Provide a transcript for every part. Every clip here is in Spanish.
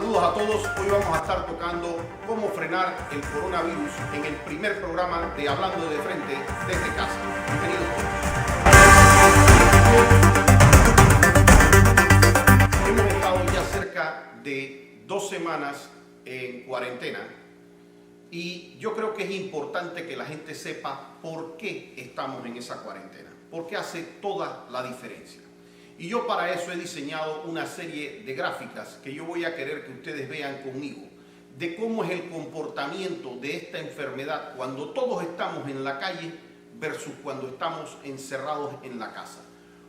Saludos a todos. Hoy vamos a estar tocando cómo frenar el coronavirus en el primer programa de Hablando de Frente desde casa. Bienvenidos todos. Hemos estado ya cerca de 2 semanas en cuarentena y yo creo que es importante que la gente sepa por qué estamos en esa cuarentena, porque hace toda la diferencia. Y yo para eso he diseñado una serie de gráficas que yo voy a querer que ustedes vean conmigo, de cómo es el comportamiento de esta enfermedad cuando todos estamos en la calle versus cuando estamos encerrados en la casa.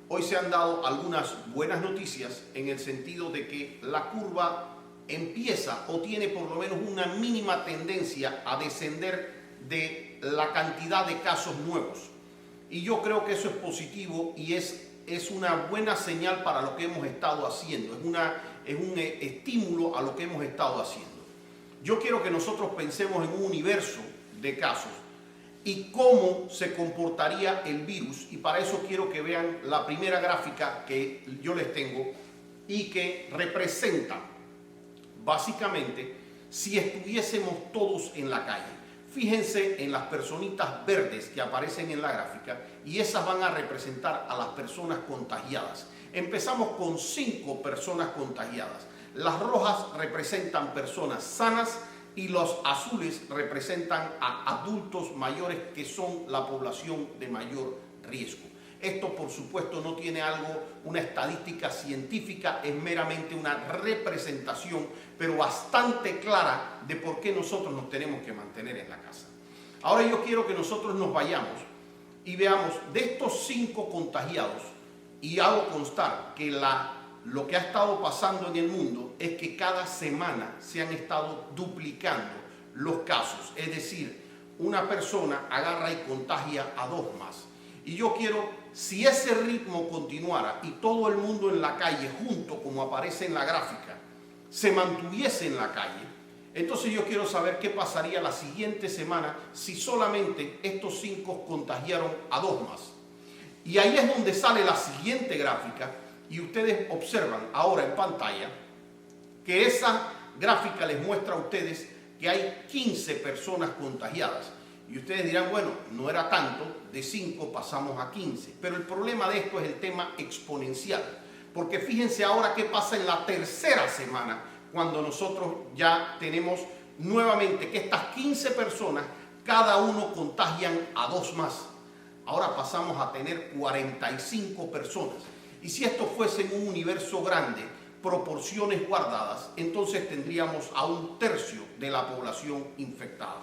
Hoy se han dado algunas buenas noticias en el sentido de que la curva empieza o tiene por lo menos una mínima tendencia a descender de la cantidad de casos nuevos. Y yo creo que eso es positivo y es una buena señal para lo que hemos estado haciendo, es un estímulo a lo que hemos estado haciendo. Yo quiero que nosotros pensemos en un universo de casos y cómo se comportaría el virus, y para eso quiero que vean la primera gráfica que yo les tengo y que representa básicamente si estuviésemos todos en la calle. Fíjense en las personitas verdes que aparecen en la gráfica y esas van a representar a las personas contagiadas. Empezamos con 5 personas contagiadas. Las rojas representan personas sanas y los azules representan a adultos mayores que son la población de mayor riesgo. Esto por supuesto no tiene una estadística científica, es meramente una representación, pero bastante clara de por qué nosotros nos tenemos que mantener en la casa. Ahora yo quiero que nosotros nos vayamos y veamos de estos 5 contagiados, y hago constar que lo que ha estado pasando en el mundo es que cada semana se han estado duplicando los casos, es decir, una persona agarra y contagia a 2 más. Y yo quiero, si ese ritmo continuara y todo el mundo en la calle junto, como aparece en la gráfica, se mantuviese en la calle, entonces yo quiero saber qué pasaría la siguiente semana si solamente estos 5 contagiaron a 2 más. Y ahí es donde sale la siguiente gráfica y ustedes observan ahora en pantalla que esa gráfica les muestra a ustedes que hay 15 personas contagiadas. Y ustedes dirán, bueno, no era tanto, de 5 pasamos a 15. Pero el problema de esto es el tema exponencial. Porque fíjense ahora qué pasa en la tercera semana, cuando nosotros ya tenemos nuevamente que estas 15 personas, cada uno contagian a 2 más. Ahora pasamos a tener 45 personas. Y si esto fuese en un universo grande, proporciones guardadas, entonces tendríamos a 1/3 de la población infectada.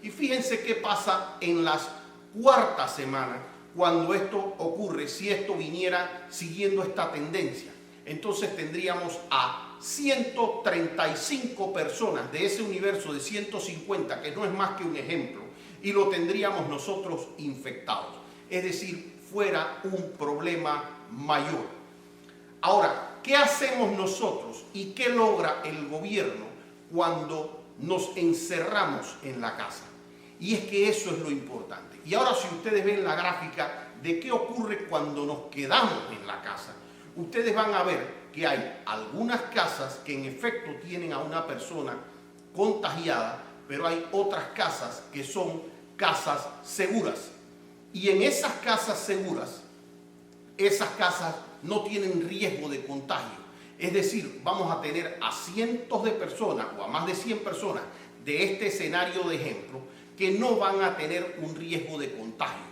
Y fíjense qué pasa en las 4ª semana cuando esto ocurre, si esto viniera siguiendo esta tendencia. Entonces tendríamos a 135 personas de ese universo de 150, que no es más que un ejemplo, y lo tendríamos nosotros infectados. Es decir, fuera un problema mayor. Ahora, ¿qué hacemos nosotros y qué logra el gobierno cuando nos encerramos en la casa? Y es que eso es lo importante. Y ahora si ustedes ven la gráfica de qué ocurre cuando nos quedamos en la casa, ustedes van a ver que hay algunas casas que en efecto tienen a una persona contagiada, pero hay otras casas que son casas seguras. Y en esas casas seguras, esas casas no tienen riesgo de contagio. Es decir, vamos a tener a cientos de personas o a más de 100 personas de este escenario de ejemplo que no van a tener un riesgo de contagio.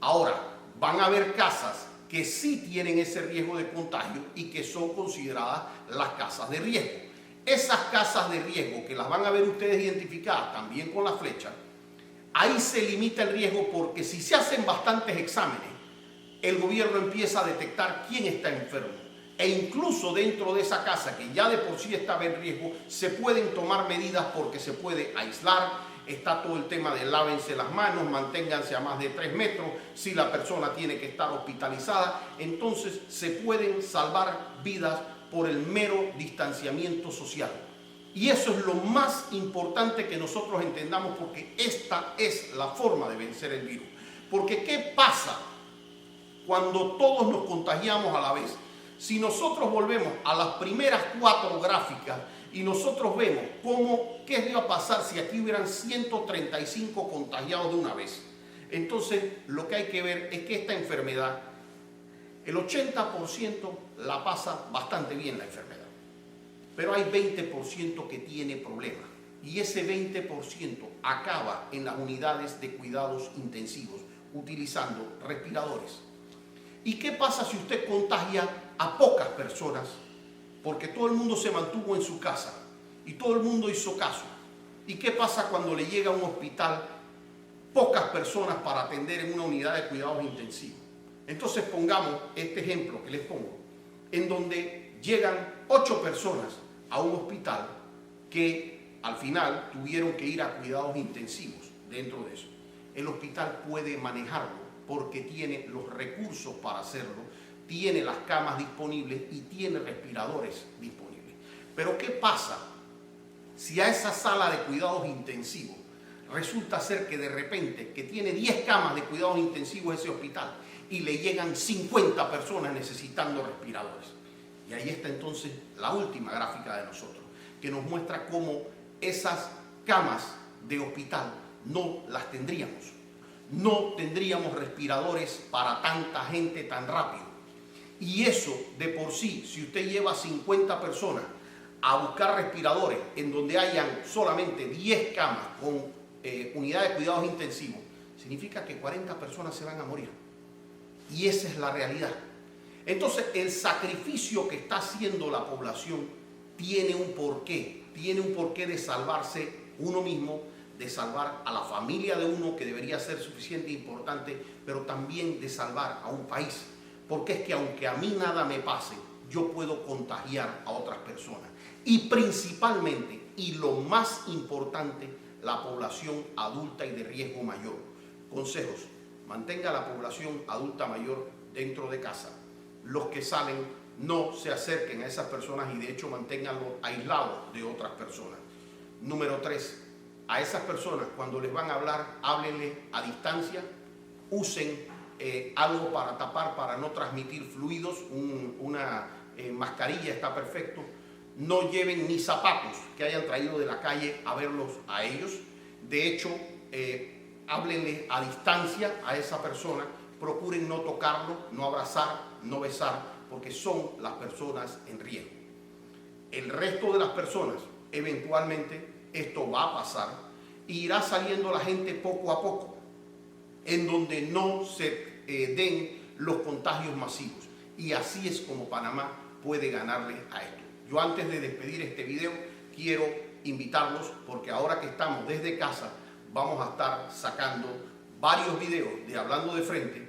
Ahora, van a haber casas que sí tienen ese riesgo de contagio y que son consideradas las casas de riesgo. Esas casas de riesgo, que las van a ver ustedes identificadas también con la flecha, ahí se limita el riesgo porque si se hacen bastantes exámenes, el gobierno empieza a detectar quién está enfermo. E incluso dentro de esa casa, que ya de por sí estaba en riesgo, se pueden tomar medidas porque se puede aislar. Está todo el tema de lávense las manos, manténganse a más de 3 metros, si la persona tiene que estar hospitalizada, entonces se pueden salvar vidas por el mero distanciamiento social. Y eso es lo más importante que nosotros entendamos, porque esta es la forma de vencer el virus. Porque ¿qué pasa cuando todos nos contagiamos a la vez? Si nosotros volvemos a las primeras 4 gráficas y nosotros vemos qué iba a pasar si aquí hubieran 135 contagiados de una vez. Entonces, lo que hay que ver es que esta enfermedad, el 80% la pasa bastante bien la enfermedad, pero hay 20% que tiene problemas, y ese 20% acaba en las unidades de cuidados intensivos utilizando respiradores. ¿Y qué pasa si usted contagia a pocas personas? Porque todo el mundo se mantuvo en su casa y todo el mundo hizo caso. ¿Y qué pasa cuando le llega a un hospital pocas personas para atender en una unidad de cuidados intensivos? Entonces pongamos este ejemplo que les pongo, en donde llegan 8 personas a un hospital que al final tuvieron que ir a cuidados intensivos. Dentro de eso, el hospital puede manejarlo porque tiene los recursos para hacerlo, tiene las camas disponibles y tiene respiradores disponibles. Pero ¿qué pasa si a esa sala de cuidados intensivos resulta ser que de repente que tiene 10 camas de cuidados intensivos ese hospital y le llegan 50 personas necesitando respiradores? Y ahí está entonces la última gráfica de nosotros, que nos muestra cómo esas camas de hospital no las tendríamos. No tendríamos respiradores para tanta gente tan rápido. Y eso de por sí, si usted lleva 50 personas a buscar respiradores en donde hayan solamente 10 camas con unidad de cuidados intensivos, significa que 40 personas se van a morir. Y esa es la realidad. Entonces, el sacrificio que está haciendo la población tiene un porqué de salvarse uno mismo, de salvar a la familia de uno, que debería ser suficiente e importante, pero también de salvar a un país. Porque es que aunque a mí nada me pase, yo puedo contagiar a otras personas. Y principalmente, y lo más importante, la población adulta y de riesgo mayor. Consejos: mantenga a la población adulta mayor dentro de casa. Los que salen no se acerquen a esas personas y de hecho manténganlos aislados de otras personas. Número 3, a esas personas cuando les van a hablar, háblenle a distancia, usen algo para tapar, para no transmitir fluidos, una mascarilla está perfecto. No lleven ni zapatos que hayan traído de la calle a verlos a ellos. De hecho, háblenle a distancia a esa persona, procuren no tocarlo, no abrazar, no besar, porque son las personas en riesgo. El resto de las personas, eventualmente, esto va a pasar y irá saliendo la gente poco a poco, en donde no se den los contagios masivos. Y así es como Panamá puede ganarle a esto. Yo, antes de despedir este video, quiero invitarlos, porque ahora que estamos desde casa, vamos a estar sacando varios videos de Hablando de Frente.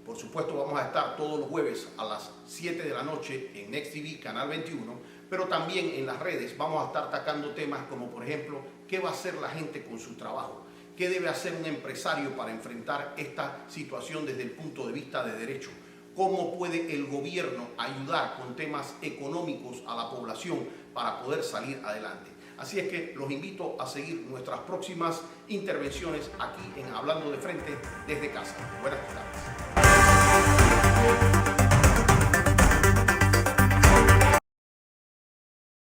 Por supuesto, vamos a estar todos los jueves a las 7 de la noche en Next TV, Canal 21, pero también en las redes vamos a estar tocando temas como, por ejemplo, ¿qué va a hacer la gente con su trabajo? ¿Qué debe hacer un empresario para enfrentar esta situación desde el punto de vista de derecho? ¿Cómo puede el gobierno ayudar con temas económicos a la población para poder salir adelante? Así es que los invito a seguir nuestras próximas intervenciones aquí en Hablando de Frente desde casa. Buenas tardes.